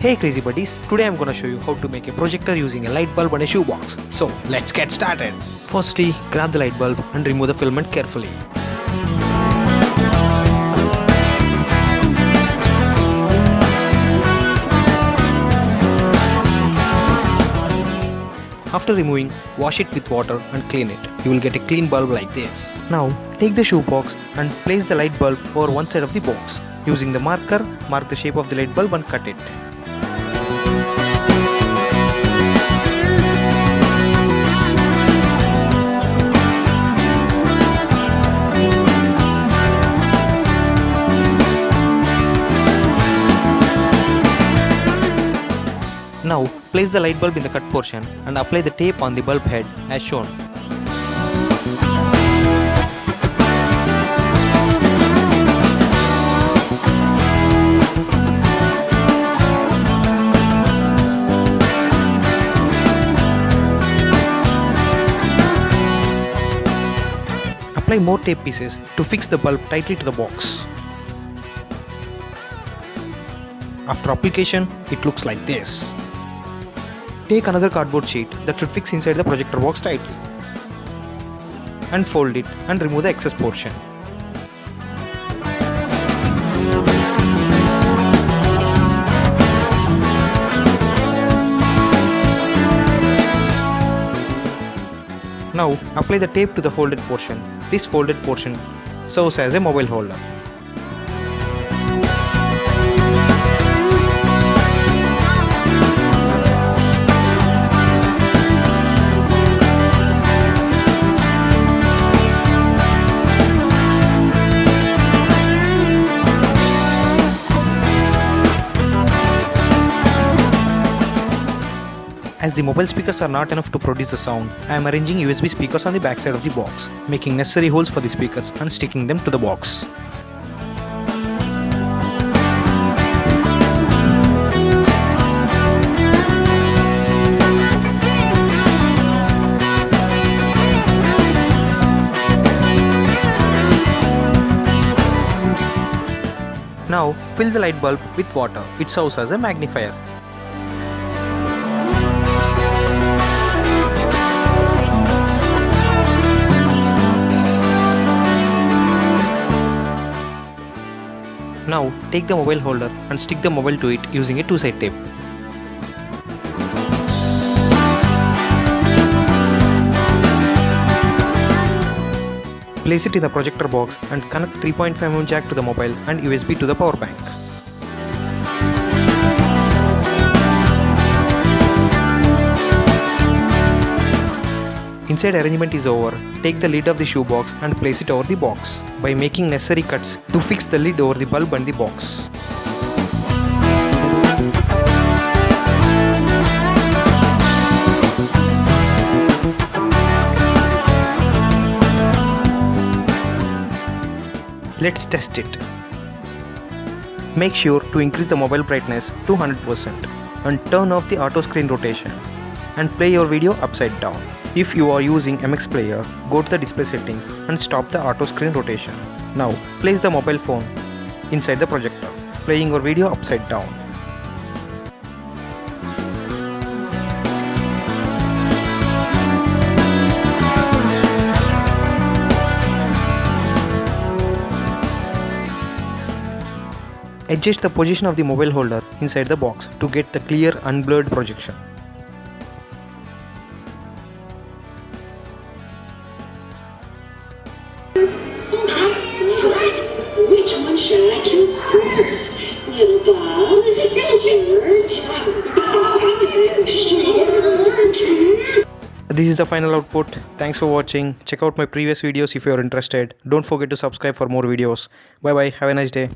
Hey crazy buddies, today I'm gonna show you how to make a projector using a light bulb and a shoebox. So let's get started. Firstly, grab the light bulb and remove the filament carefully. After removing, wash it with water and clean it. You will get a clean bulb like this. Now, take the shoebox and place the light bulb over one side of the box. Using the marker, mark the shape of the light bulb and cut it. Now, place the light bulb in the cut portion and apply the tape on the bulb head as shown. Apply more tape pieces to fix the bulb tightly to the box. After application, it looks like this. Take another cardboard sheet that should fix inside the projector box tightly and fold it and remove the excess portion. Now apply the tape to the folded portion. This folded portion serves as a mobile holder. As the mobile speakers are not enough to produce the sound, I am arranging USB speakers on the back side of the box, making necessary holes for the speakers and sticking them to the box. Now fill the light bulb with water. It serves as a magnifier. Now take the mobile holder and stick the mobile to it using a two-side tape. Place it in the projector box and connect 3.5mm jack to the mobile and USB to the power bank. Inside arrangement is over, take the lid of the shoebox and place it over the box by making necessary cuts to fix the lid over the bulb and the box. Let's test it. Make sure to increase the mobile brightness to 100% and turn off the auto screen rotation and play your video upside down. If you are using MX Player, go to the display settings and stop the auto screen rotation. Now place the mobile phone inside the projector, playing your video upside down. Adjust the position of the mobile holder inside the box to get the clear unblurred projection. Which one should I do first? Little Bob, George. This is the final output. Thanks for watching. Check out my previous videos if you are interested. Don't forget to subscribe for more videos. Bye bye. Have a nice day.